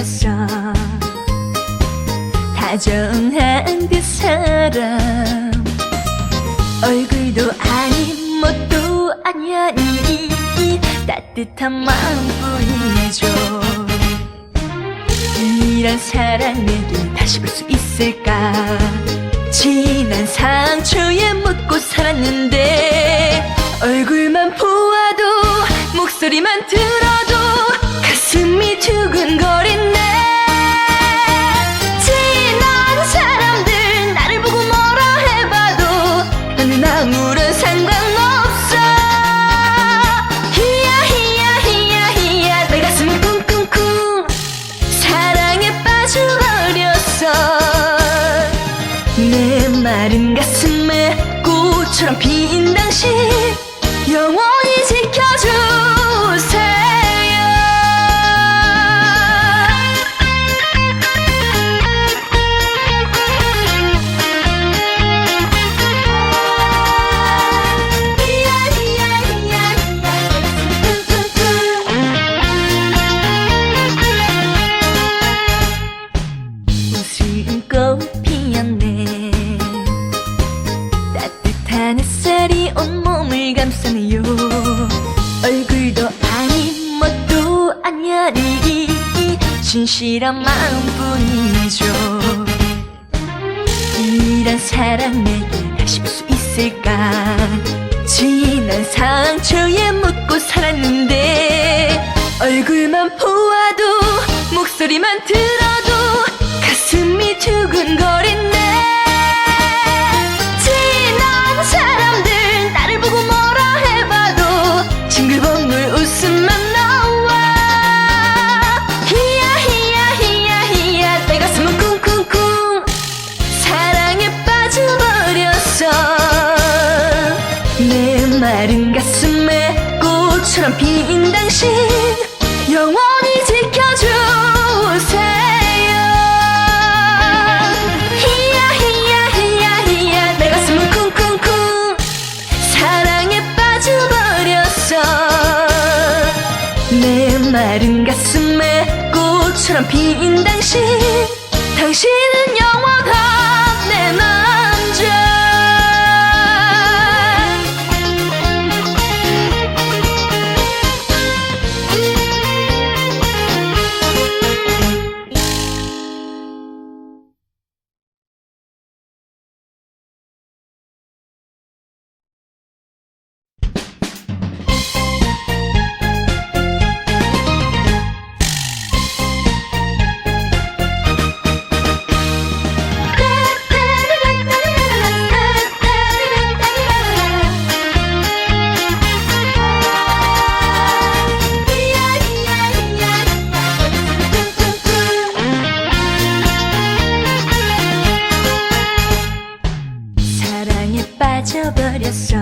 빠져버렸어. 다정한 그 사람, 얼굴도 아닌 뭣도 아니야니 따뜻한 마음뿐이죠. 이런 사랑 내게 다시 볼 수 있을까? 지난 상처에 묻고 살았는데 얼굴만 보아도 목소리만 들어도 가슴이 두근거리네. 지난 사람들 나를 보고 뭐라 해봐도 나는 아무런 상관없어. 히야 히야 히야 히야 내 가슴은 쿵쿵쿵 사랑에 빠져버렸어. 내 마른 가슴에 꽃처럼 핀 당신 영원히 지켜주세요. 웃음꽃 피었네. 따뜻한 햇살이 온몸을 감싸네요. 얼굴도 아닌 뭣도 아니야니 진실한 마음뿐이죠. 이런 사랑 내게 다시 볼 수 있을까? 지난 상처에 묻고 살았는데 얼굴만 보아도 목소리만 들어도 가슴이 두근거리네. 지난 사람들 나를 보고 뭐라 해봐도 징글벙글 웃음만 나와. 히야 히야 히야 히야 내 가슴은 쿵쿵쿵 사랑에 빠져버렸어. 내 마른 가슴에 꽃처럼 핀 당신 영원히 지켜주세요. 히야 히야 히야 히야 내 가슴은 쿵쿵쿵 사랑에 빠져버렸어. 내 마른 가슴에 꽃처럼 핀 당신, 당신은 영원한 내 남자. 빠져버렸어.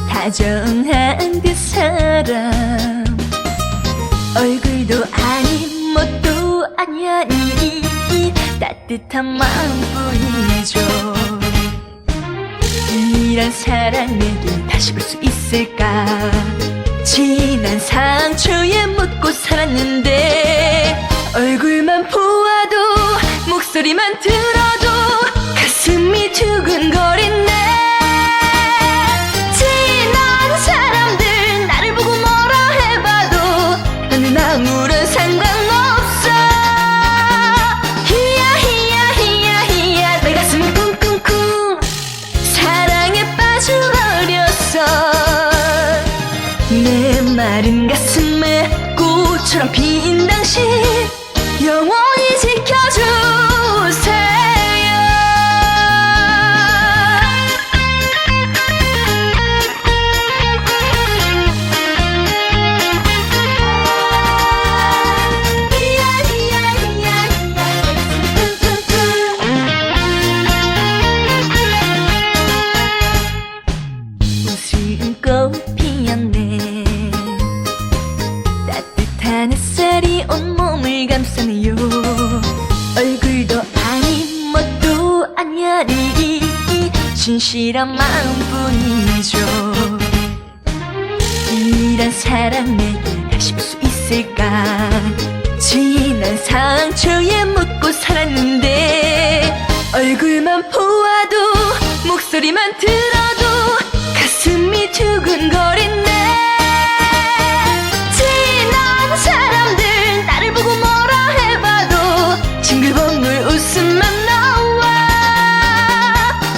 다정한 그 사람, 얼굴도 아닌 뭣도 아니야니 따뜻한 마음뿐이죠. 이런 사랑 내게 다시 볼 수 있을까? 지난 상처에 묻고 살았는데 얼굴만 보아도 목소리만 들어도 가슴이 두근거리네. 지난 사람들 나를 보고 뭐라 해봐도 나는 아무런 상관없어. 히야 히야 히야 히야 내 가슴은 쿵쿵쿵 사랑에 빠져버렸어. 내 마른 가슴에 꽃처럼 핀 당신 영원히 지켜주세요. 웃음꽃 피었네. 따뜻한 햇살이 온몸을 감싸네요. 얼굴도 아닌 뭣도 아니야니 진실한 마음뿐이죠. 이런 사랑 내게 다시 볼 수 있을까? 지난 상처에 묻고 살았는데 얼굴만 보아도 목소리만 들어도 가슴이 두근거리네. 지난 사람들 나를 보고 뭐라 해봐도 징글벙글 웃음만 나와.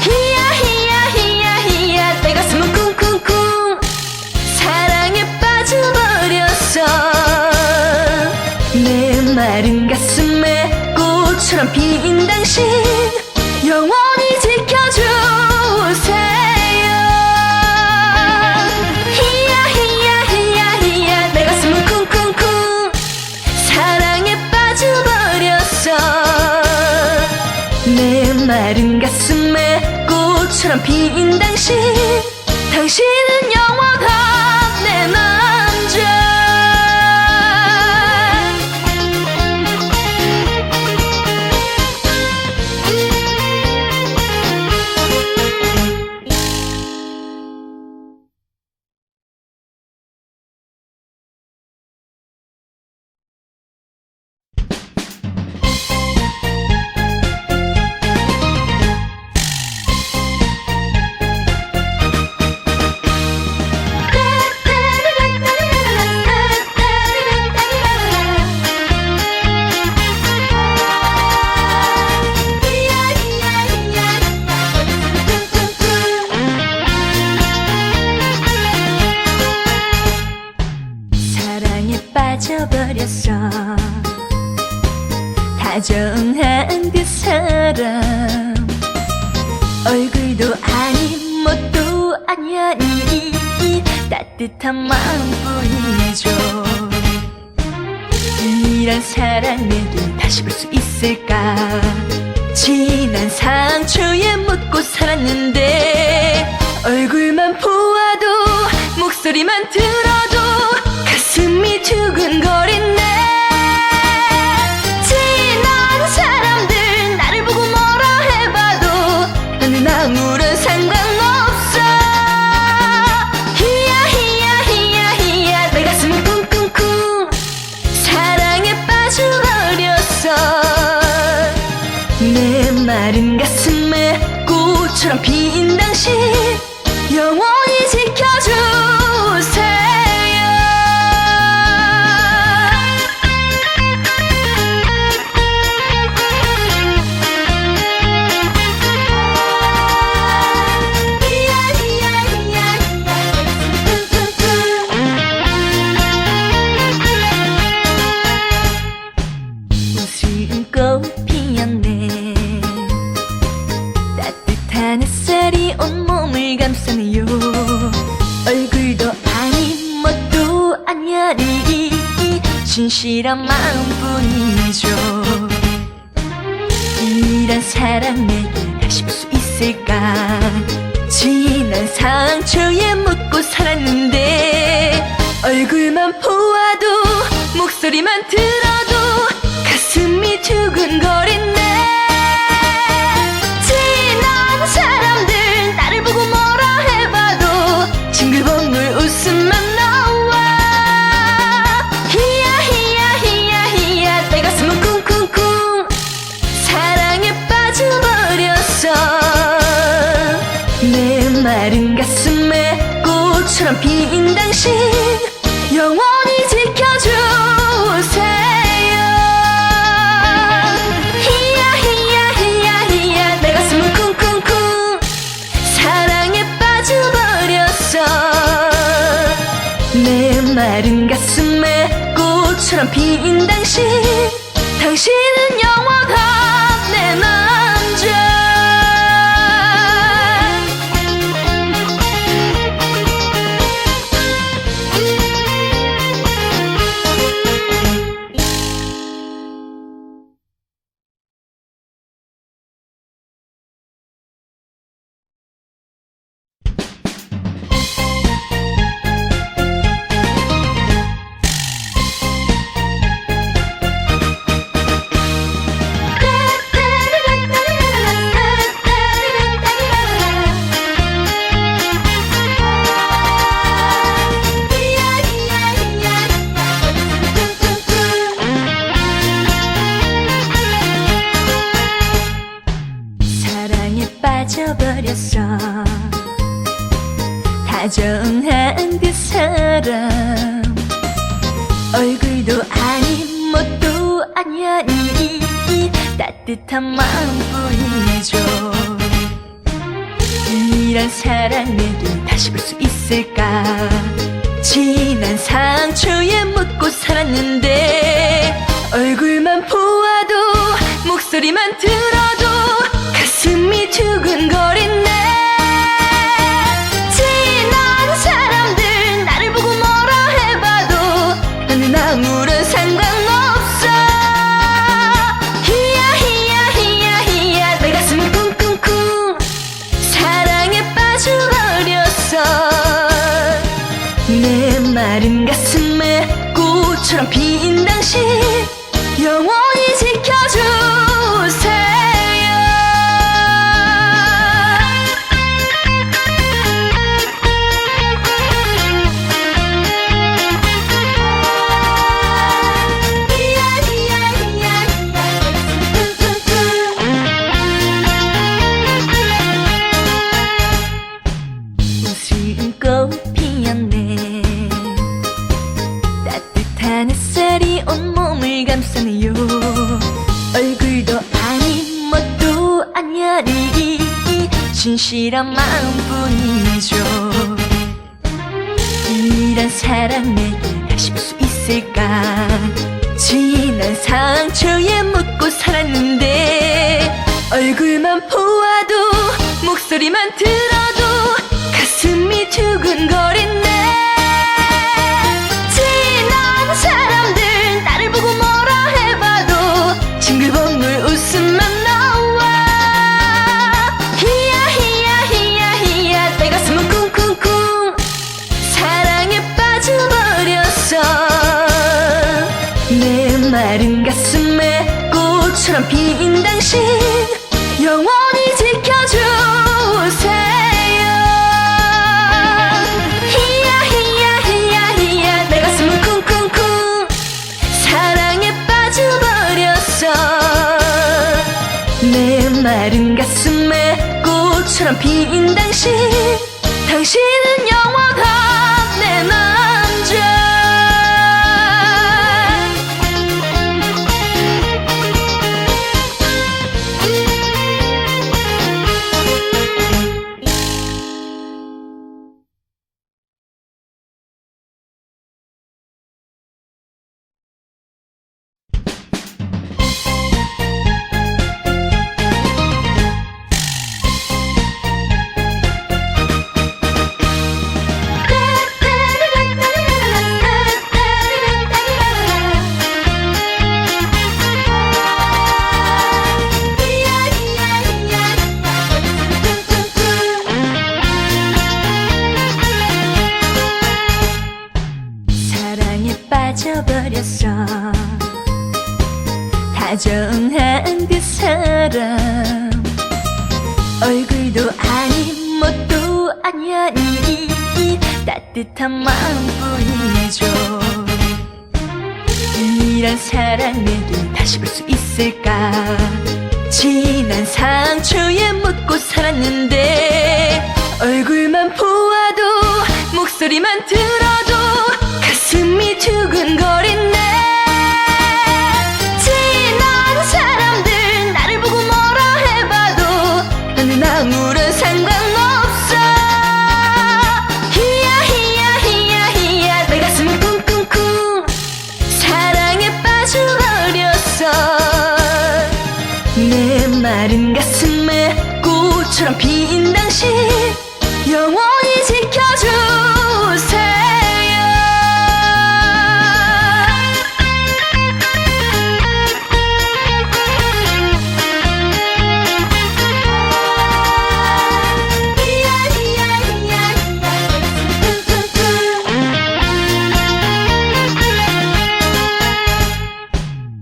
히야 히야 히야 히야 내 가슴은 쿵쿵쿵 사랑에 빠져버렸어. 내 마른 가슴에 꽃처럼 핀 당신 영원히 지켜주세요. 히야 히야 히야 히야 내 가슴은 쿵쿵쿵 사랑에 빠져버렸어. 내 마른 가슴에 꽃처럼 핀 당신 당신은 영원한 내 남자. 빠져버렸어. 다정한 그 사람 얼굴도 아닌 멋도 아니니 따뜻한 마음뿐이죠. 이런 사랑을 다시 볼 수 있을까. 지난 상처에 묻고 살았는데 얼굴만 보아도 목소리만 들어도 가슴이 두근거리네. 지난 사람들 나를 보고 뭐라 해봐도 나는 아무런 상관없어. 히야 히야 히야 히야 내 가슴은 쿵쿵쿵 사랑에 빠져버렸어. 내 마른 가슴에 꽃처럼 핀 당신 영원히 지켜주세요. 웃음꽃 피었네. 따뜻한 햇살이 온몸을 감싸네요. 얼굴도 아닌 멋도 아니니 진실한 마음뿐이죠. 이런 사랑을 다시 볼 수 있을까. 지난 상처에 묻고 살았는데 얼굴만 보아도 목소리만 들어도 가슴이 두근거리네. 지난 사람들 나를 보고 뭐라 해봐도 징글벙글 웃음만 나와. 히야 히야 히야 히야 내 가슴은 쿵쿵쿵 사랑에 빠져버렸어. 내 마른 가슴에 꽃처럼 핀 당신 영원히 지켜주세요. 히야 히야 히야 히야 내 가슴은 쿵쿵쿵 사랑에 빠져버렸어. 내 마른 가슴에 꽃처럼 핀 당신 당신은 영원한 내 남자. 다정한 그 사람 얼굴도 아닌 멋도 아니야니 따뜻한 마음뿐이죠. 이런 사랑을 다시 볼 수 있을까. 지난 상처에 묻고 살았는데 얼굴만 보아도 목소리만 들어도 가슴이 두근거리네. 지난 사람들 나를 보고 뭐라 해봐도 나는 아무런 상관없어. 히야 히야 히야 히야 내 가슴은 쿵쿵쿵 사랑에 빠져버렸어. 내 마른 가슴에 꽃처럼 핀 당신 영원히 지켜주세요. 웃음꽃 피었네. 따뜻한 햇살이 온몸을 감싸네요. 얼굴도 아닌 멋도 아니야니 진실한 마음뿐이죠. 이런 사랑을 다시 볼 수 있을까. 지난 상처에 묻고 살았는데 얼굴만 보아도 목소리만 들어도 가슴이 두근거리네. 지난 사람들 나를 보고 뭐라 해봐도 징글벙글 웃음만 나와. 히야 히야 히야 히야 내 가슴은 쿵쿵쿵 사랑에 빠져버렸어. 내 마른 가슴에 꽃처럼 핀 당신 영원히 지켜주세요. 내 마른 가슴에 꽃처럼 핀 당신 당신은 영원한 내 남자. 빠져버렸어. 다정한 그 사람 얼굴도 아닌 멋도 아니야니 따뜻한 마음뿐이죠. 이런 사랑을 다시 볼 수 있을까. 지난 상처에 묻고 살았는데 얼굴만 보아도 목소리만 들어도 가슴이 두근거리네. 지난 사람들 나를 보고 뭐라 해봐도 나는 아무런 상관없어. 히야 히야 히야 히야 내 가슴은 쿵쿵쿵 사랑에 빠져버렸어. 내 마른 가슴에 꽃처럼 핀 당신 영원히 지켜주세요.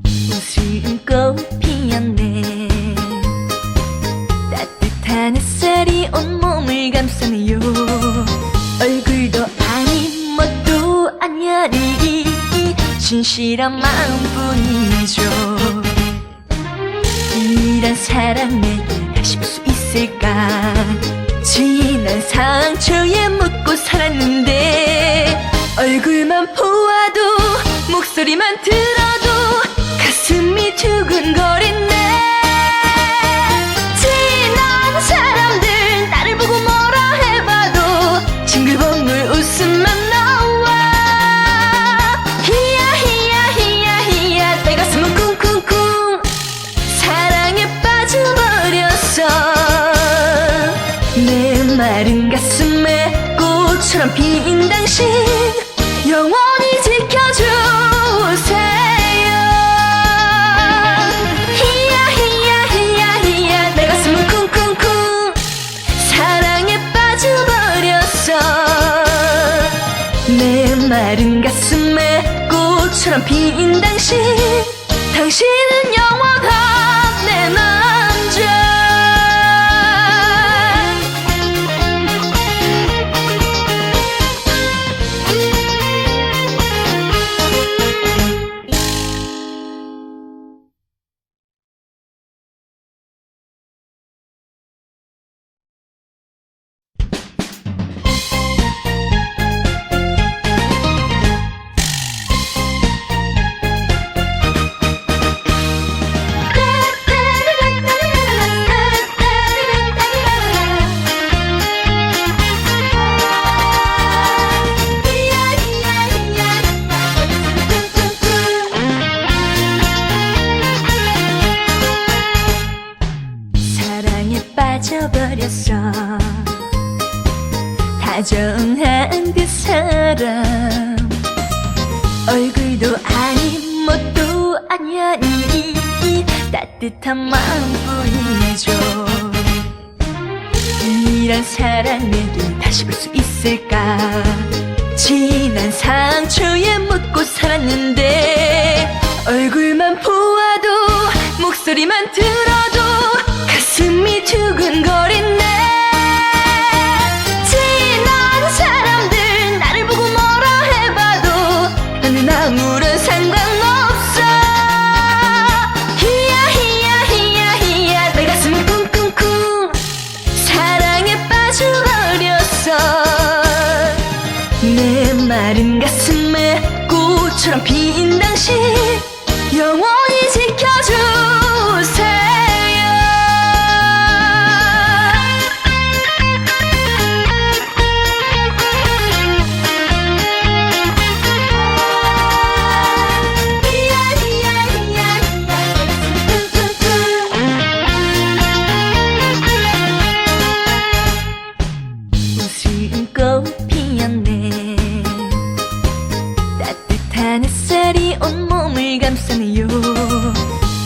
웃음꽃 피었네. 따뜻한 햇살이 온몸을 감싸네요. 얼굴도 아닌 멋도 아니야니 진실한 마음뿐이죠. 이런 사랑을 다시 볼 수 있을까. 지난 상처에 묻고 살았는데 얼굴만 보아도 목소리만 들어도 가슴이 두근거리네. 지난 사람들 나를 보고 뭐라 해봐도 징글벙글 웃음만 나와. 히야 히야 히야 히야 내 가슴은 쿵쿵쿵 사랑에 빠져버렸어. 내 마른 가슴에 꽃처럼 핀 당신 영원히 지켜주세요. 히야 히야 히야 히야 내 가슴은 쿵쿵쿵 사랑에 빠져버렸어. 내 마른 가슴에 꽃처럼 핀 당신 당신은 영원한 내 남자. 빠져버렸어. 다정한 그 사람 얼굴도 아닌 뭣도 아니니 따뜻한 마음뿐이죠. 이런 사랑 내게 다시 볼 수 있을까. 지난 상처에 묻고 살았는데 얼굴만 보아도 목소리만 들어도 가슴이 두근거리네. 지난 사람들 나를 보고 뭐라 해봐도 나는 아무런 상관없어. 히야 히야 히야 히야 내 가슴은 쿵쿵쿵 사랑에 빠져버렸어. 내 마른 가슴에 꽃처럼 핀 당신 영원히 지켜주세요. 웃음꽃 피었네. 따뜻한 햇살이 온몸을 감싸네요.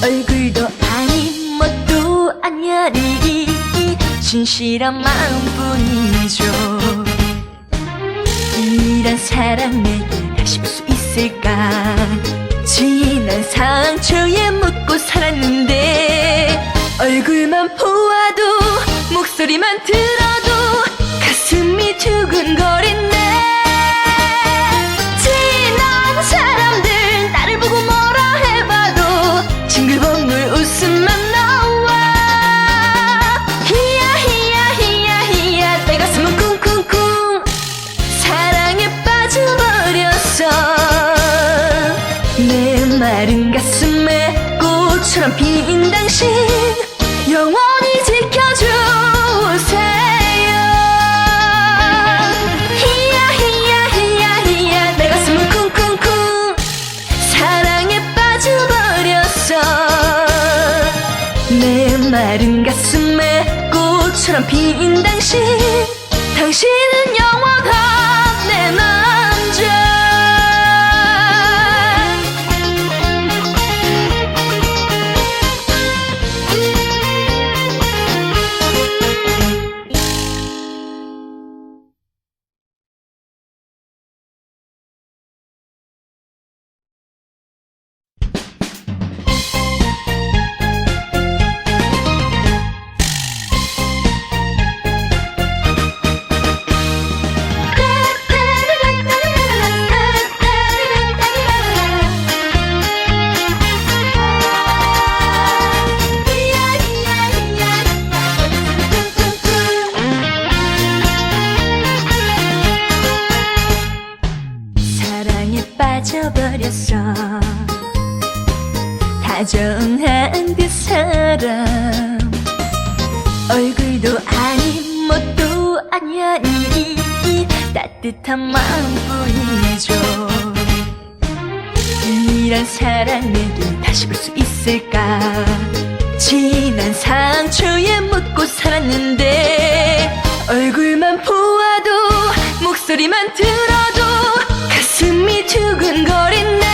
얼굴도 아닌 뭣도 아니니 진실한 마음뿐이죠. 이런 사랑 내게 다시 볼 수 있을까. 지난 상처에 묻고 살았는데 얼굴만 보아도 목소리만 들어도 가슴이 두근거리네. 지난 사람들 나를 보고 뭐라 해봐도 징글벙글 웃음만 나와. 히야 히야 히야 히야 내 가슴은 쿵쿵쿵 사랑에 빠져버렸어. 내 마른 가슴에 꽃처럼 핀 당신 영원히 지켜주세요. 히야 히야 히야 히야 내 가슴은 쿵쿵쿵 사랑에 빠져버렸어. 내 마른 가슴에 꽃처럼 핀 당신 당신은 영원한 내 남자. 다정한 그 사람 얼굴도 아닌 멋도 아니니 따뜻한 마음뿐이죠. 이런 사랑에게 다시 볼 수 있을까. 지난 상처에 묻고 살았는데 얼굴만 보아도 목소리만 들어도 가슴이 두근거리네.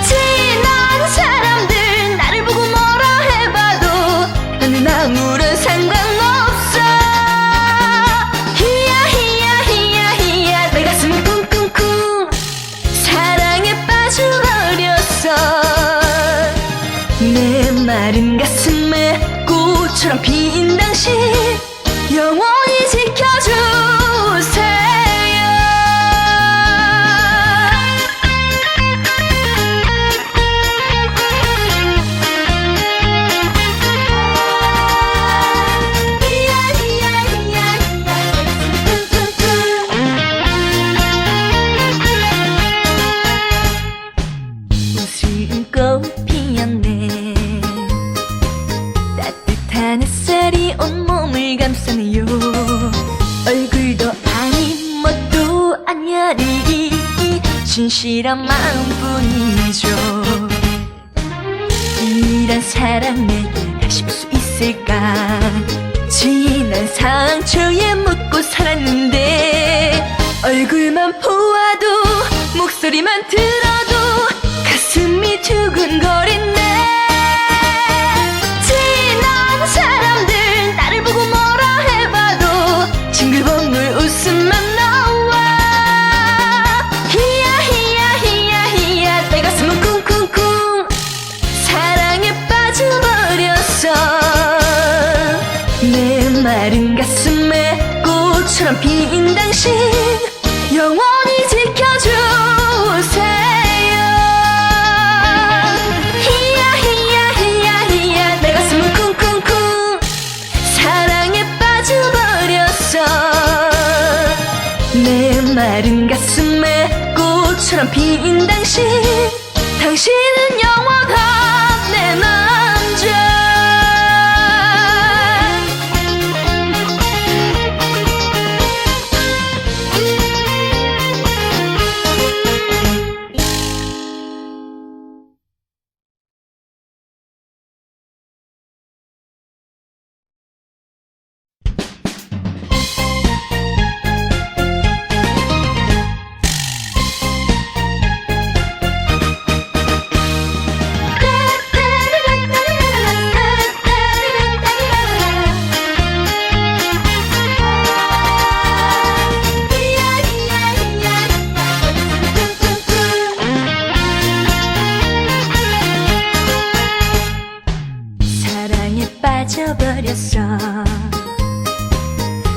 지난 사람들 나를 보고 뭐라 해봐도 나는 아무런 상관없어. 히야 히야 히야 히야 내 가슴은 쿵쿵쿵 사랑에 빠져버렸어. 내 마른 가슴에 꽃처럼 핀 당신 영원히 지켜주세요. 웃음꽃 피었네. 따뜻한 햇살이 온몸을 감싸네요. 얼굴도 아닌 멋도 아니니 진실한 마음뿐이죠. 이런 사랑에게 다시 볼 수 있을까. 지난 상처에 묻고 살았는데 얼굴만 보아도 목소리만 들어도 가슴이 두근거리네. 지난 사람들 나를 보고 뭐라 해봐도 징글벙글 웃음만 나와. 히야 히야 히야 히야 내 가슴은 쿵쿵쿵 사랑에 빠져버렸어. 내 마른 가슴에 꽃처럼 핀 당신 영원히 지켜주세요. 내 마른 가슴에 꽃처럼 핀 당신 당신은 영원한 내 남자. 빠져버렸어.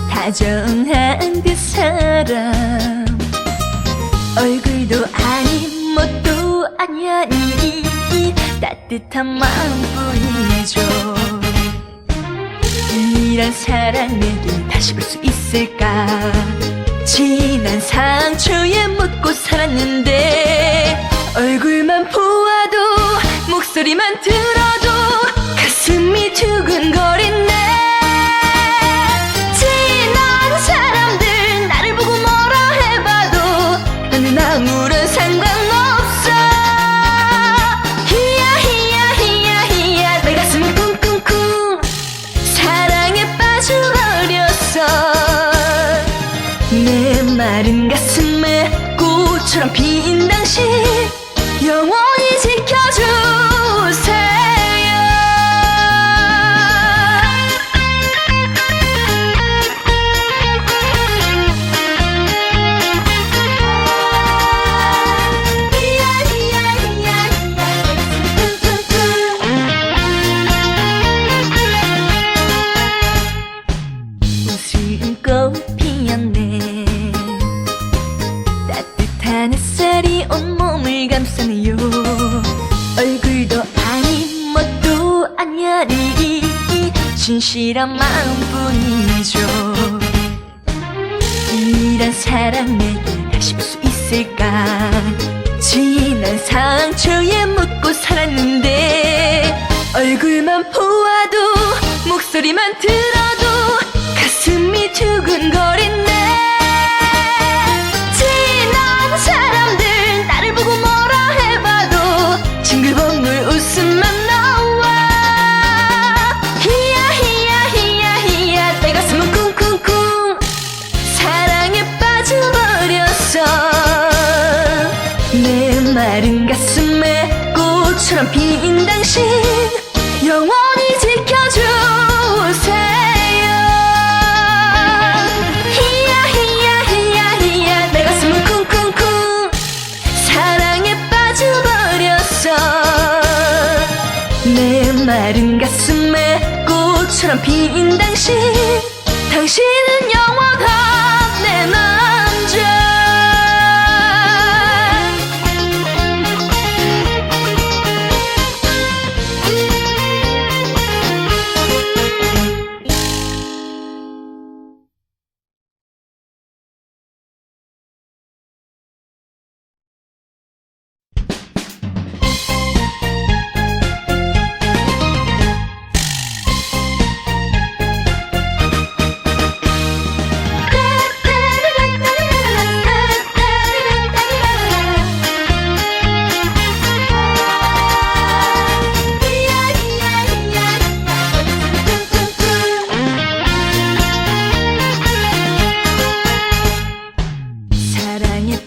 다정한 그 사람 얼굴도 아닌 멋도 아니니 따뜻한 마음뿐이죠. 이런 사랑에게 다시 볼 수 있을까. 지난 상처에 묻고 살았는데 얼굴만 보아도 목소리만 들어도 가슴이 두근거리네. 지난 사람들 나를 보고 뭐라 해봐도 나는 아무런 상관없어. 히야 히야 히야 히야 내 가슴은 쿵쿵쿵 사랑에 빠져버렸어. 내 마른 가슴에 꽃처럼 핀 당신 영원히 지켜주세요. 웃음꽃 피었네. 따뜻한 햇살이 온몸을 감싸네요. 얼굴도 아닌 멋도 아니니 진실한 마음뿐이죠. 이런 사랑에게 다시 볼 수 있을까. 진한 상처에 묻고 살았는데 얼굴만 보아도 목소리만 들어도 가슴이 두근거리네. 지난 사람들 나를 보고 뭐라 해봐도 징글벙글 웃음만 나와. 히야 히야 히야 히야 내 가슴은 쿵쿵쿵 사랑에 빠져버렸어. 내 마른 가슴에 꽃처럼 핀 당신 영원히 지켜주세요. 히야 히야 히야 히야 내 가슴은 쿵쿵쿵 사랑에 빠져버렸어. 내 마른 가슴에 꽃처럼 핀 당신 당신은 영원한 내 남자.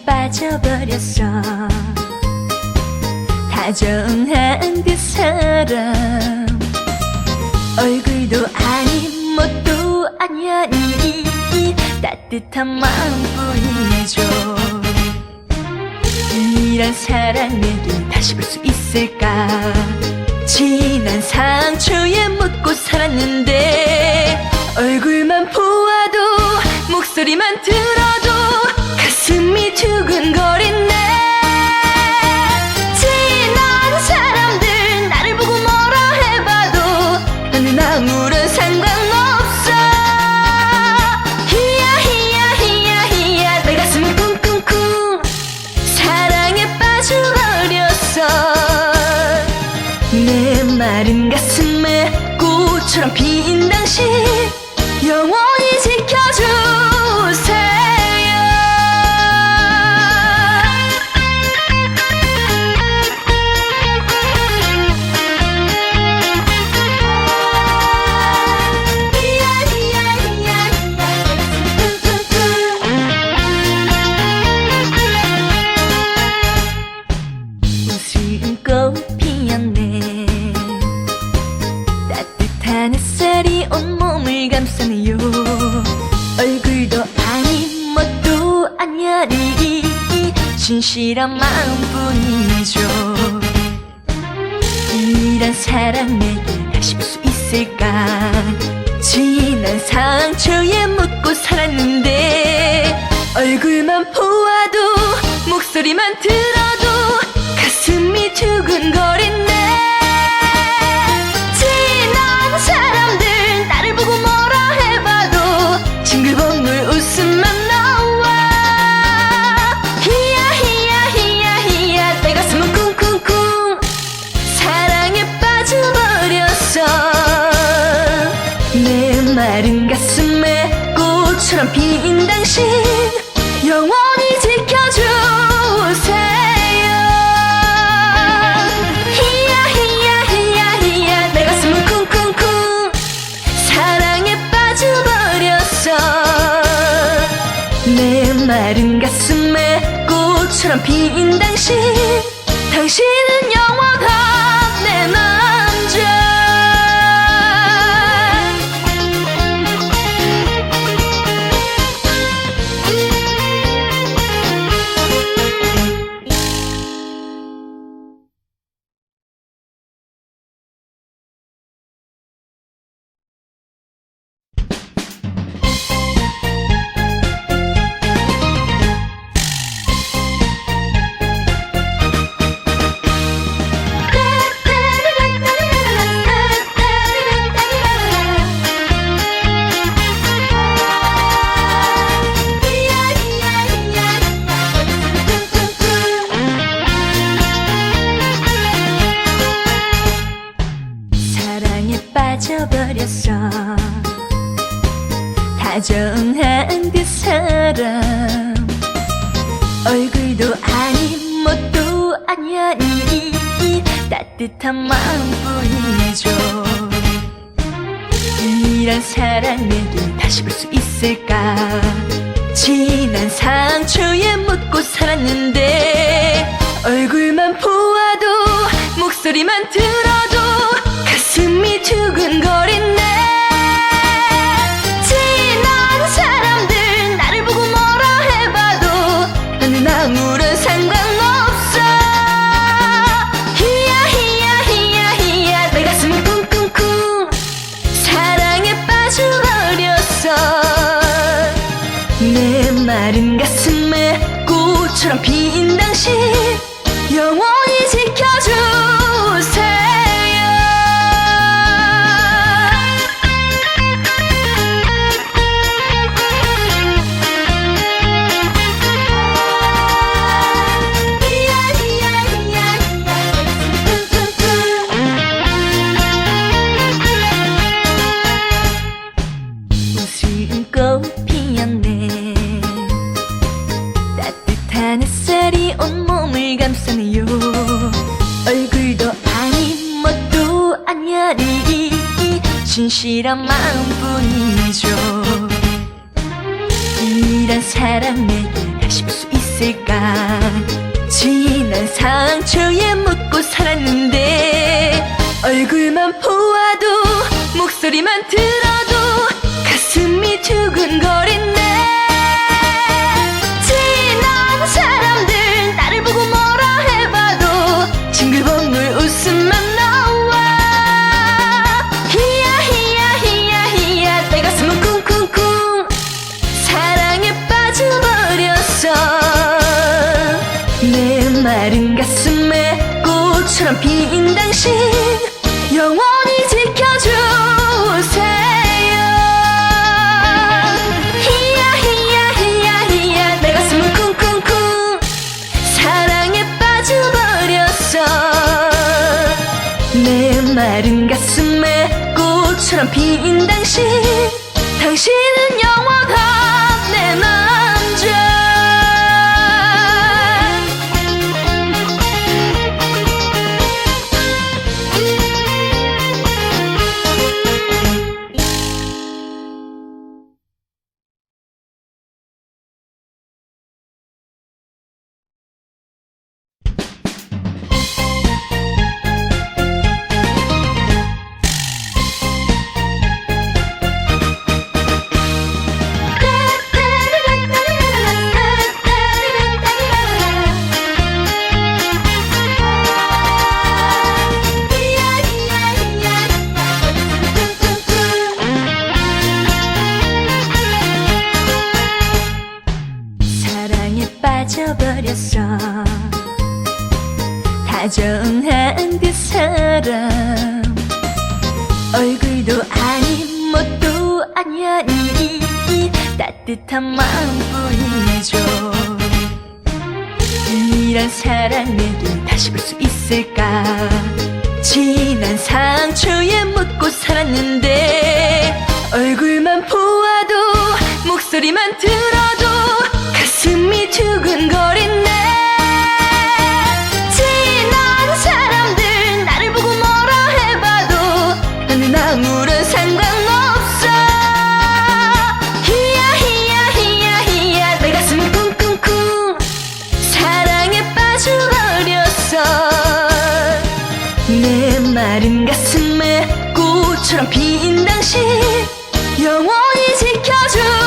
빠져버렸어. 다정한 그 사람 얼굴도 아닌 멋도 아니야. 이 따뜻한 마음뿐이죠. 이런 사랑을 다시 볼 수 있을까. 진한 상처에 묻고 살았는데 얼굴만 보아도 목소리만 들어도 가슴이 두근거리네. 지난 사람들 나를 보고 뭐라 해봐도 나는 아무런 상관없어. 히야 히야 히야 히야 내 가슴은 쿵쿵쿵 사랑에 빠져버렸어. 내 마른 가슴에 꽃처럼 핀 당신 영원히 지켜주세요. 웃음꽃 피었네. 따뜻한 햇살이 온몸을 감싸네요. 얼굴도 아닌 멋도 아니야. 이 진실한 마음뿐이죠. 이런 사랑을 다시 볼 수 있을까. 진한 상처에 묻고 살았는데 얼굴만 보아도 목소리만 들어도 가슴이 두근거리네. 지난 사람들 나를 보고 뭐라 해봐도 징글벙글 웃음만 나와. 히야 히야 히야 히야 내 가슴은 쿵쿵쿵 사랑에 빠져버렸어. 내 마른 가슴에 꽃처럼 핀 당신 영원히 지켜주세요. 내 마른 가슴에 꽃처럼 핀 당신 당신은 영원한 내 남자. 빠져버렸어. 다정한 그 사람, 얼굴도 아닌 뭣도 아니야니 따뜻한 마음뿐이죠. 이런 사랑에게 다시 볼 수 있을까? 지난 상처에 묻고 살았는데 얼굴만 보아도 목소리만 들어도 가슴이 두근거리네. 지난 사람들 나를 보고 뭐라 해봐도 나는 아무런 상관없어. 히야 히야 히야 히야 내 가슴이 쿵쿵쿵 사랑에 빠져버렸어. 내 마른 가슴에 꽃처럼 핀 당신 영원히 지켜주세요. 웃음꽃 피었네. 따뜻한 햇살이 온몸을 감싸네요. 얼굴도 아닌 뭣도 아니야니 진실한 마음뿐이죠. 이런 사람에게 다시 볼 수 있을까? 지난 상처에 묻고 살았는데 얼굴만 보아도 목소리만 들어도 가슴이 두근거리네. 지난 사람들 나를 보고 뭐라 해봐도 징글벙글 웃음만 나와. 히야 히야 히야 히야 내 가슴은 쿵쿵쿵 사랑에 빠져버렸어. 내 마른 가슴에 꽃처럼 핀 당신 영원히 지켜주세요. 히야 히야 히야 히야 내 가슴은 쿵쿵쿵 사랑에 빠져버렸어. 내 마른 가슴에 꽃처럼 핀 당신, 당신은 영원한 내 남자. 빠져버렸어. 다정한 그 사람, 얼굴도 아닌 뭣도 아니야니 따뜻한 마음뿐이죠. 이런 사랑에게 다시 볼 수 있을까? 지난 상처에 묻고 살았는데 얼굴만 보아도 목소리만 들어도 가슴이 두근거리네. 지난 사람들 나를 보고 뭐라 해봐도 나는 아무런 상관없어. 히야 히야 히야 히야 내 가슴이 쿵쿵쿵 사랑에 빠져버렸어. 내 마른 가슴에 꽃처럼 핀 당신 영원히 지켜주세요.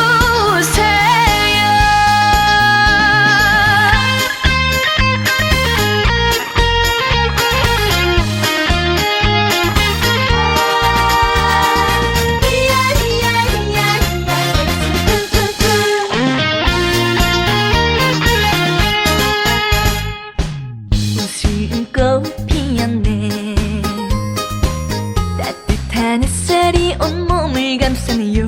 웃음꽃 피었네. 따뜻한 햇살이 온몸을 감싸네요.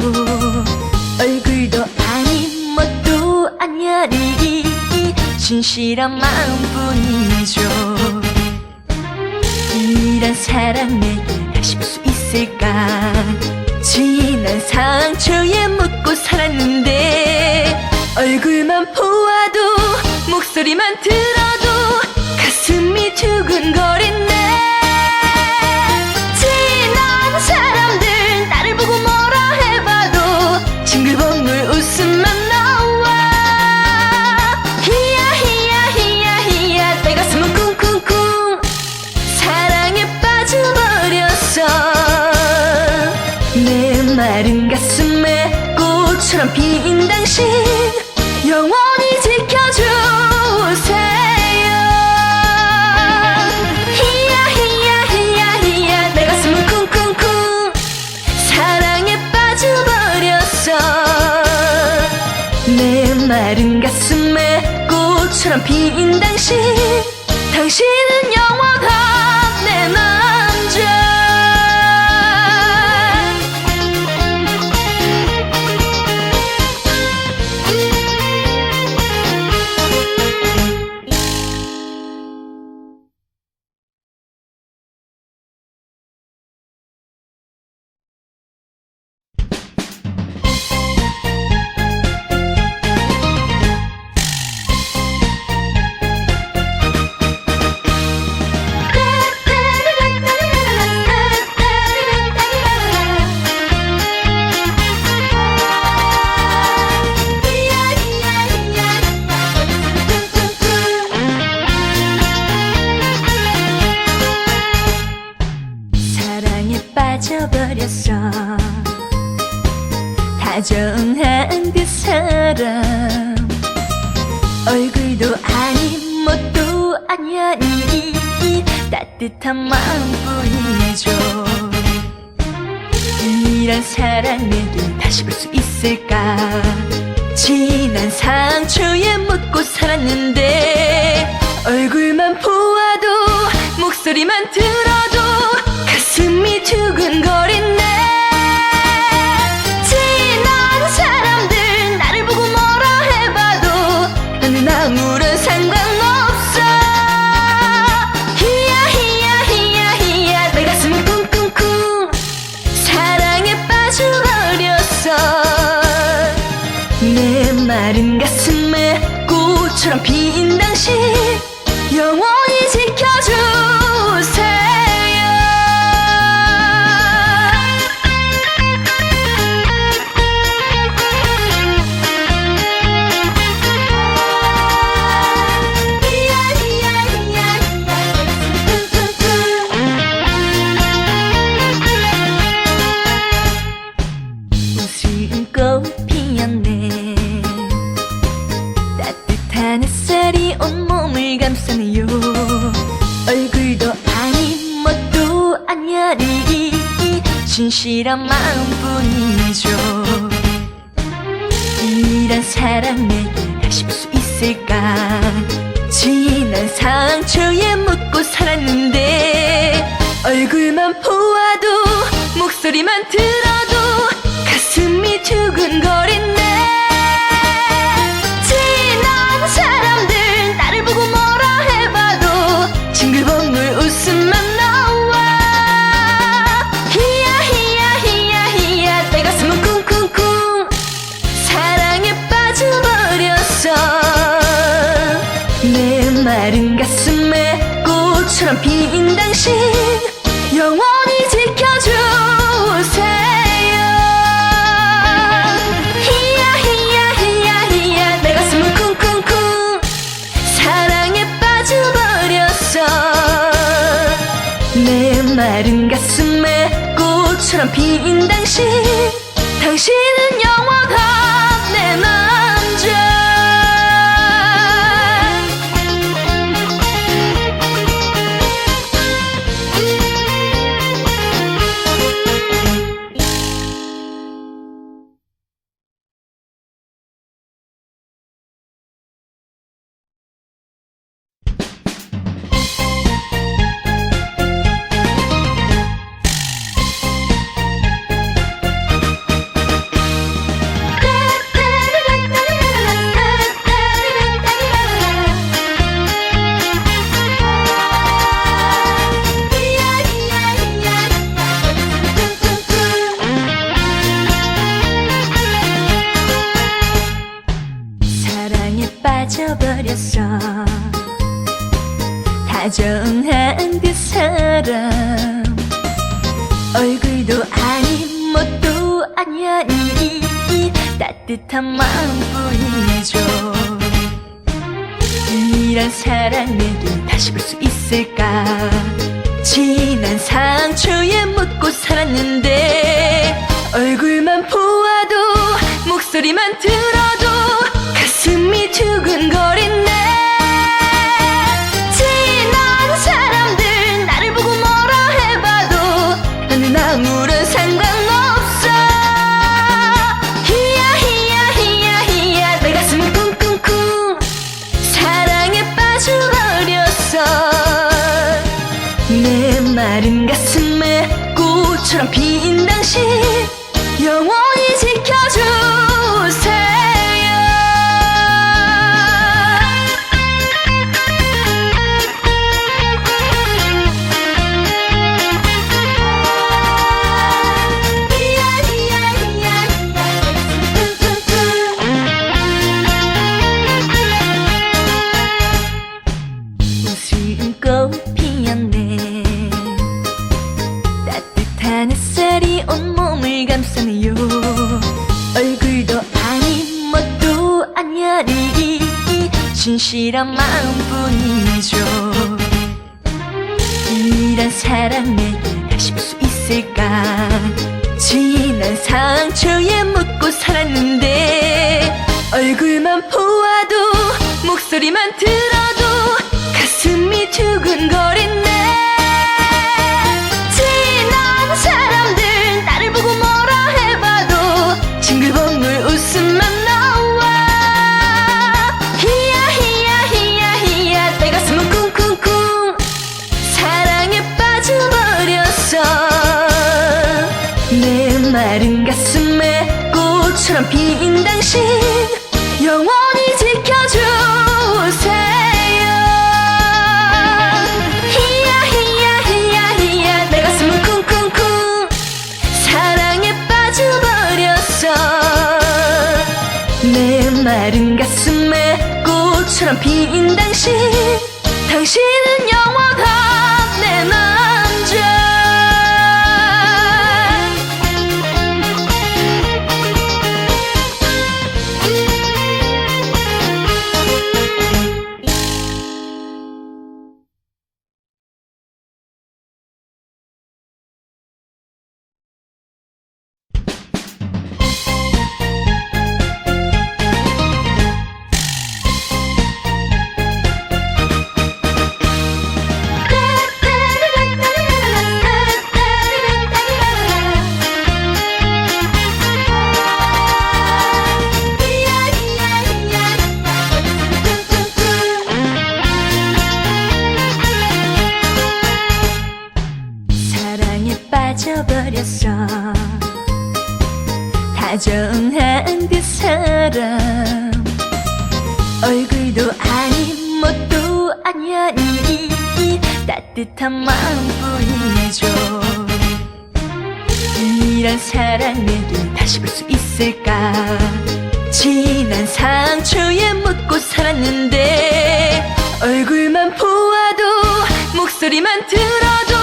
얼굴도 아닌 뭣도 아니야니 진실한 마음뿐이죠. 이런 사랑에게 다시 볼 수 있어. 있을까. 지난 상처에 묻고 살았는데 얼굴만 보아도 목소리만 들어도 가슴이 두근거리네. 지난 사람들 나를 보고 뭐라 해봐도 징글벙글 웃음만 나와. 히야 히야 히야 히야 내 가슴은 쿵쿵쿵 사랑에 빠져버렸어. 내 마른 가슴에 꽃처럼 핀 당신 영원히 지켜주세요. 히야 히야 히야 히야 내 가슴은 쿵쿵쿵 사랑에 빠져버렸어. 내 마른 가슴에 꽃처럼 핀 당신, 당신은 영원한 내 남자. 빠져버렸어. 다정한 그 사람 얼굴도 아닌 뭣도 아니니 따뜻한 마음뿐이죠. 이런 사랑에게 다시 볼 수 있을까. 지난 상처에 묻고 살았는데 얼굴만 보아도 목소리만 들어도 가슴이 두근거리네. 지난 사람들 나를 보고 뭐라 해봐도 나는 아무런 상관없어. 히야 히야 히야 히야 내 가슴은 쿵쿵쿵 사랑에 빠져버렸어. 내 마른 가슴에 꽃처럼 핀 당신 영원히 지켜주세요. 웃음꽃 피었네. 따뜻한 햇살이 온몸을 감싸네요. 얼굴도 아닌 뭣도 아니니 진실한 마음뿐이죠. 이런 사랑에게 다시 볼 수 있을까. 지난 상처에 묻고 살았는데 얼굴만 보아도 목소리만 들어도 가슴이 두근거리네. 지난 사람들 나를 보고 뭐라 해봐도 징글벙글 웃음만 나와. 히야 히야 히야 히야 내 가슴은 쿵쿵쿵 사랑에 빠져버렸어. 내 마른 가슴에 꽃처럼 핀 당신 영원히 지켜주세요. 히야 히야 히야 히야 내 가슴은 쿵쿵쿵 사랑에 빠져버렸어. 내 마른 가슴에 꽃처럼 핀 당신, 당신은 영원한 내 남자. 사람 얼굴도 아닌 멋도 아니니 따뜻한 마음뿐이죠. 이런 사랑을 다시 볼 수 있을까. 지난 상처에 묻고 살았는데 얼굴만 보아도 목소리만 들어도 가슴이 두근거리네. 지난 사람들 나를 보고 뭐라 해봐도 나는 아무런 상관없어. 히야 히야 히야 히야 내 가슴은 쿵쿵쿵 사랑에 빠져버렸어. 내 마른 가슴에 꽃처럼 핀 당신 영원히 지켜주세요. 웃음꽃 피었네. 따뜻한 햇살이 온몸을 감싸네요. 얼굴도 아닌 멋도 아니니 진실한 마음뿐이죠. 이런 사랑을 다시 볼 수 있을까. 지난 상처에 묻고 살았는데 얼굴만 보아도 목소리만 들어도 가슴이 두근거리네. 지난 사람들 나를 보고 뭐라 해봐도 징글벙글 웃음만 나와. 히야 히야 히야 히야 내 가슴은 쿵쿵쿵 사랑에 빠져버렸어. 내 마른 가슴에 꽃처럼 핀 당신 영원히 지켜주세요. 히야 히야 히야 히야 내 가슴은 쿵쿵쿵 사랑에 빠져버렸어. 내 마른 가슴에 꽃처럼 핀 당신 당신은 영원한 내 남자. 빠져버렸어. 다정한 그 사람 얼굴도 아닌 멋도 아니니 따뜻한 마음뿐이죠. 이런 사랑을 다시 볼 수 있을까. 지난 상처에 묻고 살았는데 얼굴만 보아도 목소리만 들어도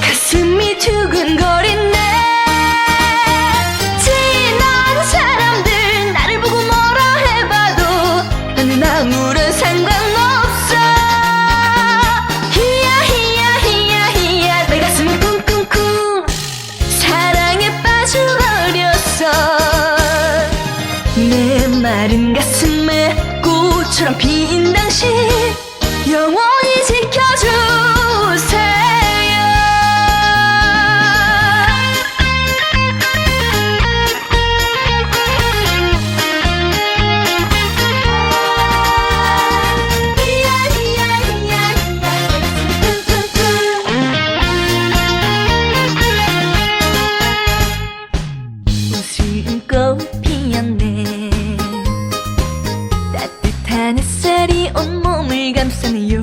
가슴이 두근거리네. 지난 사람들 나를 보고 뭐라 해봐도 나는 아무런 상관없어. 히야 히야 히야 히야 내 가슴은 쿵쿵쿵 사랑에 빠져버렸어. 내 마른 가슴에 꽃처럼 핀 당신 영원히 지켜주세요. 웃음꽃 피었네. 따뜻한 햇살이 온몸을 감싸네요.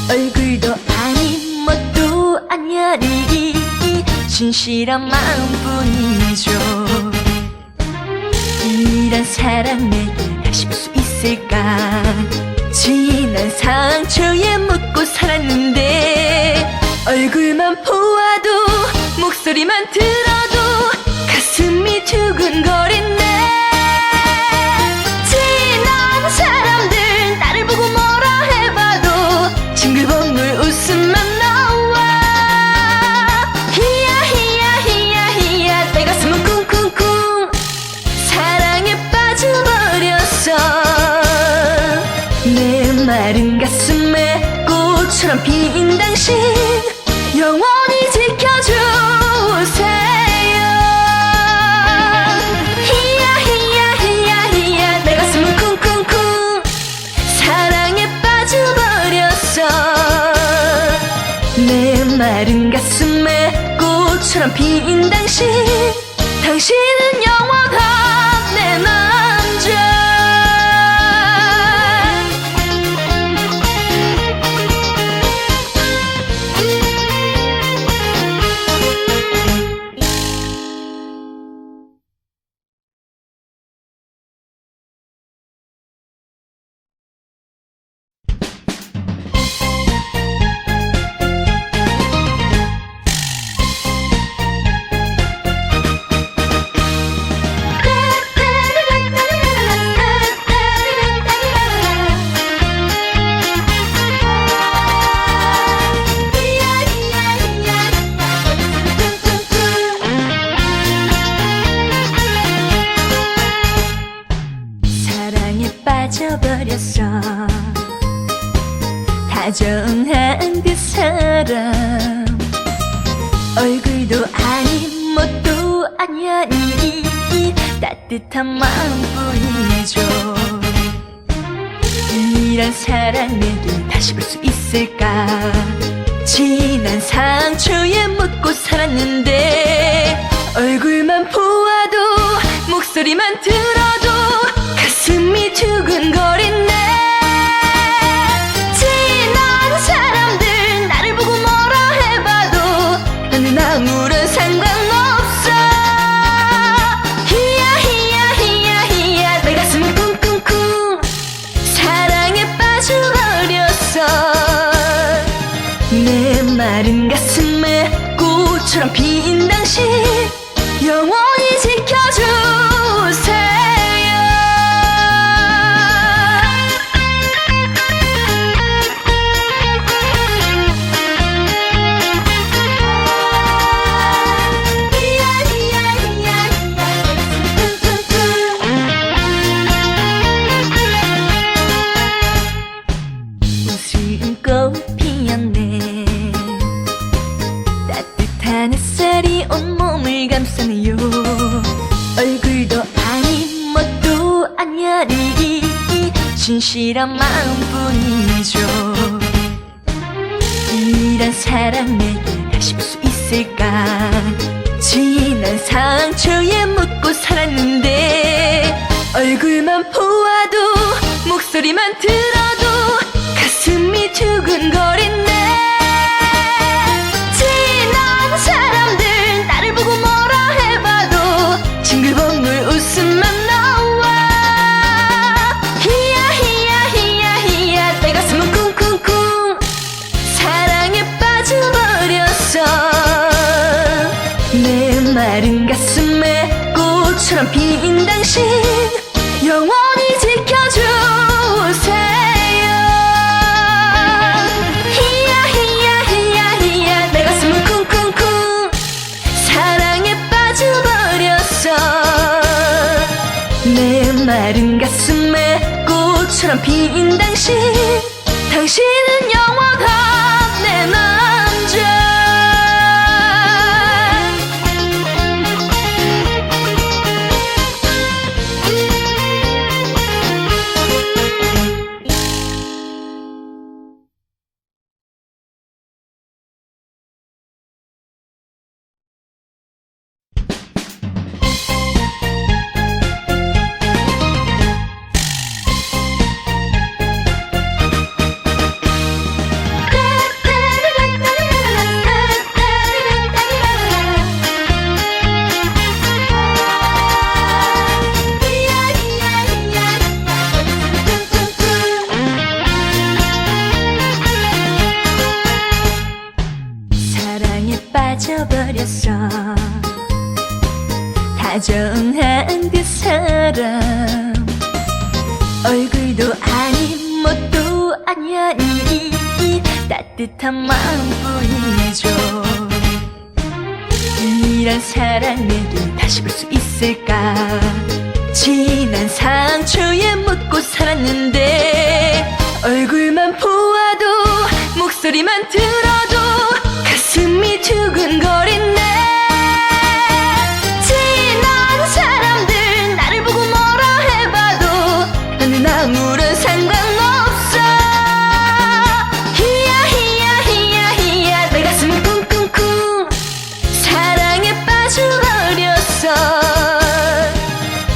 얼굴도 아닌 멋도 아니니 진실한 마음뿐이죠. 이런 사랑을 다시 볼 수 있을까. 지난 상처에 묻고 살았는데 얼굴만 보아도 목소리만 들어도 가슴이 두근거리네. 지난 사람들 나를 보고 뭐라 해봐도 징글벙글 웃음만 나와. 히야 히야 히야 히야 내 가슴은 쿵쿵쿵 사랑에 빠져버렸어. 내 마른 가슴에 꽃처럼 핀 당신 영원히 지켜주세요. 히야 히야 히야 히야 내 가슴은 쿵쿵쿵 사랑에 빠져버렸어. 내 마른 가슴에 꽃처럼 핀 당신 당신은 영원한 내 남자. 빠져버렸어. 다정한 그 사람 얼굴도 아닌 멋도 아니니 따뜻한 마음뿐이죠. 이런 사랑에게 다시 볼 수 있을까. 지난 상처에 묻고 살았는데 얼굴만 보아도 목소리만 들어도 가슴이 두근거리네. 지난 사람들 나를 보고 뭐라 해봐도 나는 아무런 상관없어. 히야 히야 히야 히야 내 가슴은 쿵쿵쿵 사랑에 빠져버렸어. 내 마른 가슴에 꽃처럼 핀 당신 영원히 지켜주세요. 웃음꽃 피었네. 따뜻한 햇살이 온몸을 감싸네요. 얼굴도 아닌 멋도 아니니 진실한 마음뿐이죠. 이런 사람에게 다시 볼 수 있을까. 지난 상처에 묻고 살았는데 얼굴만 보아도 목소리만 들어도 가슴이 두근거리네. 지난 사람들 나를 보고 뭐라 해봐도 징글벙글 웃음만 나와. 히야 히야 히야 히야 내 가슴은 쿵쿵쿵 사랑에 빠져버렸어. 내 마른 가슴에 꽃처럼 핀 당신 영원히 지켜주세요. 히야 히야 히야 히야 내 가슴은 쿵쿵쿵 사랑에 빠져버렸어. 내 마른 가슴에 꽃처럼 핀 당신 당신은 영원한 내 남자. 사랑에 빠져버렸어. 다정한 그 사람, 얼굴도 아닌 뭣도 아니니 따뜻한 마음뿐이죠. 이런 사랑에게 다시 볼 수 있을까? 지난 상처에 묻고 살았는데 얼굴만 보아도 목소리만 들어도 가슴이 두근거리네. 지난 사람들 나를 보고 뭐라 해봐도 나는 아무런 상관없어. 히야 히야 히야 히야 내 가슴은 쿵쿵쿵 사랑에 빠져버렸어.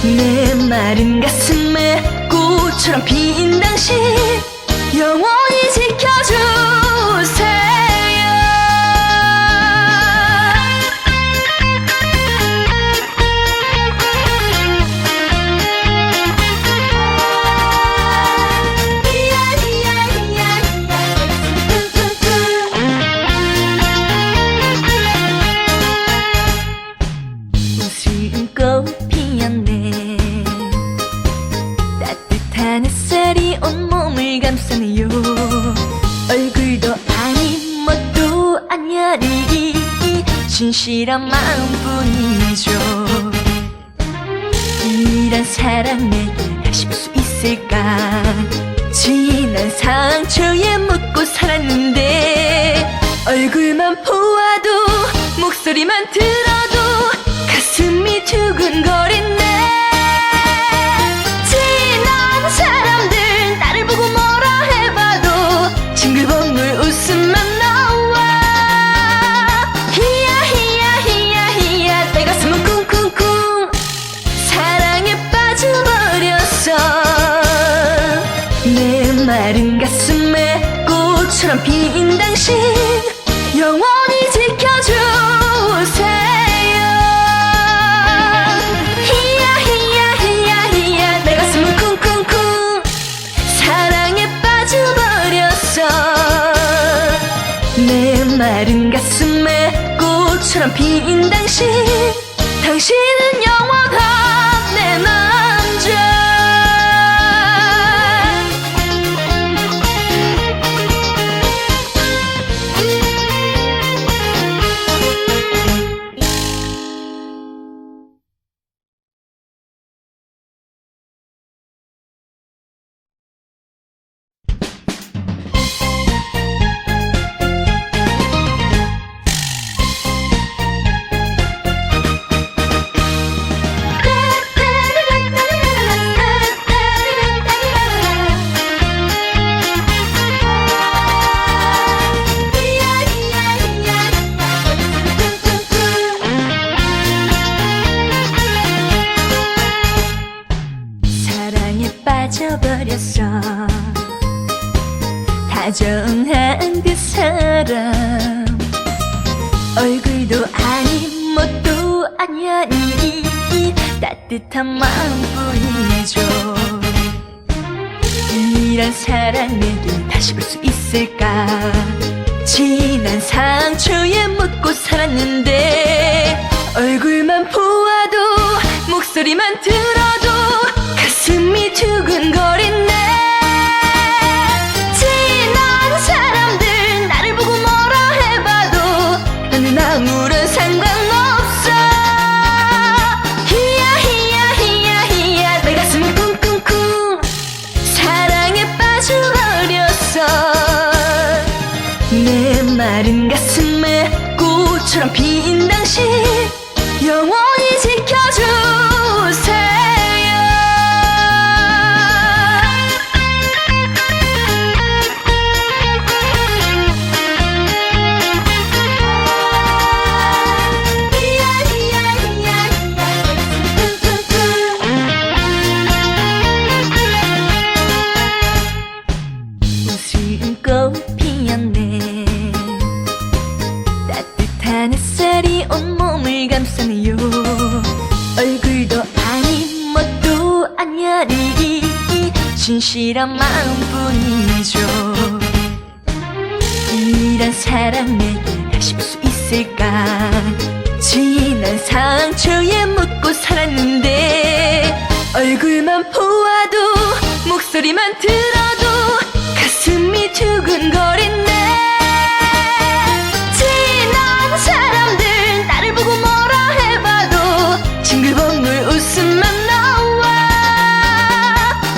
내 마른 가슴에 꽃처럼 핀 당신 영원히 지켜주세요. 웃음꽃 피었네. 따뜻한 햇살이 온몸을 감싸네요. 얼굴도 아닌 뭣도 아니니 진실한 마음뿐이죠. 이런 사랑에게 다시 볼 수 있을까? 지난 상처에 묻고 살았는데 얼굴만 보아도 목소리만 들어도 가슴이 두근거리네. 지난 사람들 나를 보고 뭐라 해봐도 징글벙글 웃음만 나와. 히야 히야 히야 히야 내 가슴은 쿵쿵쿵 사랑에 빠져버렸어. 내 마른 가슴에 꽃처럼 핀 당신 영원히 지켜주세요. 히야 히야 히야 히야 내 가슴은 쿵쿵쿵 사랑에 빠져버렸어. 내 마른 가슴에 꽃처럼 핀 당신, 당신은 영원한 내 남자. 빠져버렸어. 다정한 그 사람, 얼굴도 아닌 뭣도 아니니 따뜻한 마음뿐이죠. 이런 사랑에게 다시 볼 수 있을까? 지난 상처에 묻고 살았는데 얼굴만 보아도 목소리만 들어도 가슴이 두근거리네. 지난 사람들 나를 보고 뭐라 해봐도 나는 아무런 상관없어. 히야 히야 히야 히야 내 가슴은 쿵쿵쿵 사랑에 빠져버렸어. 내 마른 가슴에 꽃처럼 핀 당신 영원히 지켜주세요. 웃음꽃 피었네. 따뜻한 햇살이 온몸을 감싸네요. 얼굴도 아닌 뭣도 아니니 진실한 마음뿐이죠. 이런 사랑에게 다시 볼 수 있을까? 있을까. 지난 상처에 묻고 살았는데 얼굴만 보아도 목소리만 들어도 가슴이 두근거리네. 지난 사람들 나를 보고 뭐라 해봐도 징글벙글 웃음만 나와.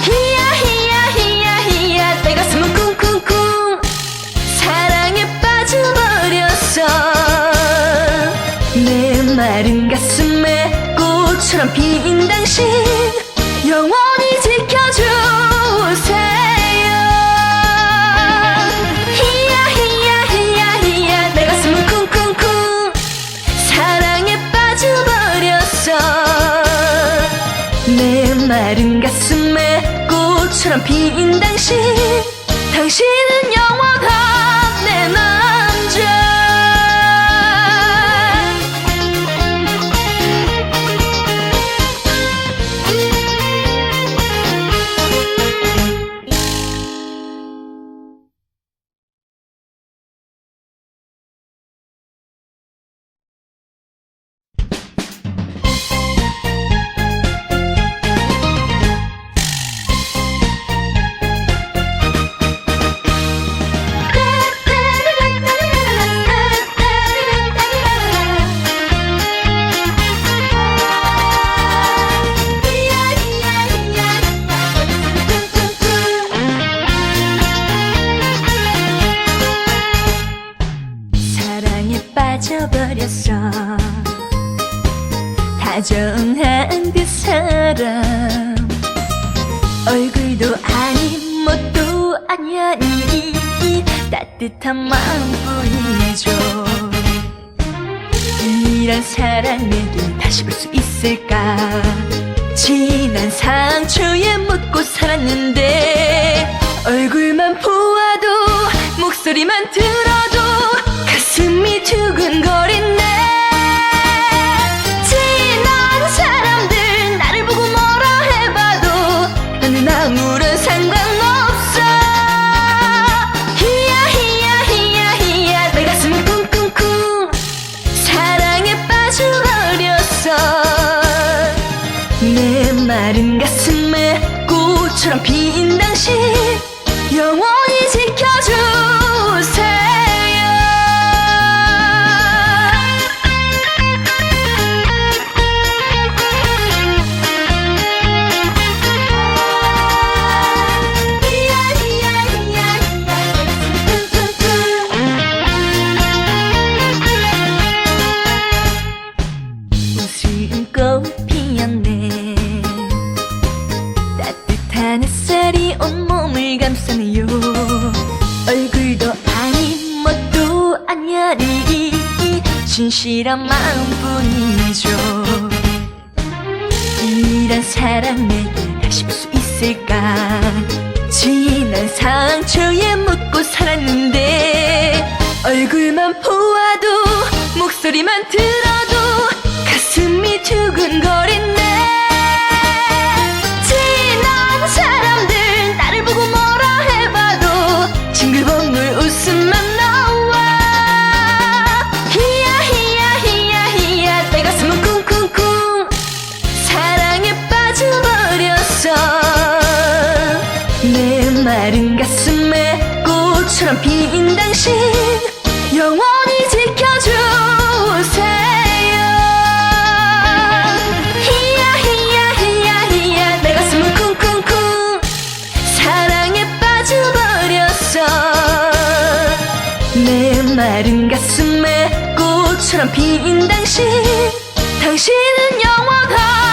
히야 히야 히야 히야 내 가슴은 쿵쿵쿵 사랑에 빠져버렸어. 내 마른 가슴에 꽃처럼 핀 당신 영원히 지켜주세요. 히야 히야 히야 히야 내 가슴은 쿵쿵쿵 사랑에 빠져버렸어. 내 마른 가슴에 꽃처럼 핀 당신, 당신은 영원한 내 남자. 빠져버렸어. 다정한 그 사람 얼굴도 아닌 멋도 아니니 따뜻한 마음뿐이죠. 이런 사랑을 다시 볼 수 있을까. 지난 상처에 묻고 살았는데 얼굴만 보아도 목소리만 들어도 가슴이 두근거리네. 지난 사람들 나를 보고 뭐라 해봐도 나는 아무런 상관없어. 히야 히야 히야 히야 내 가슴은 쿵쿵쿵 사랑에 빠져버렸어. 내 마른 가슴에 꽃처럼 핀 당신 영원히 지켜주세요. 웃음꽃 피었네. 따뜻한 햇살이 온몸을 감싸네요. 얼굴도 아닌 멋도 아니니 진실한 마음뿐이죠. 이런 사랑을 다시 볼 수 있을까. 지난 상처에 묻고 살았는데 얼굴만 보아도 목소리만 들어도 가슴이 두근거리네. 지난 사람들 나를 보고 뭐라 해봐도 징글벙글 웃음만 나와. 히야 히야 히야 히야 내 가슴은 쿵쿵쿵 사랑에 빠져버렸어. 내 마른 가슴에 꽃처럼 핀 당신 영원히 지켜주세요. 히야 히야 히야 히야 내 가슴은 쿵쿵쿵 사랑에 빠져버렸어. 내 마른 가슴에 꽃처럼 핀 당신, 당신은 영원한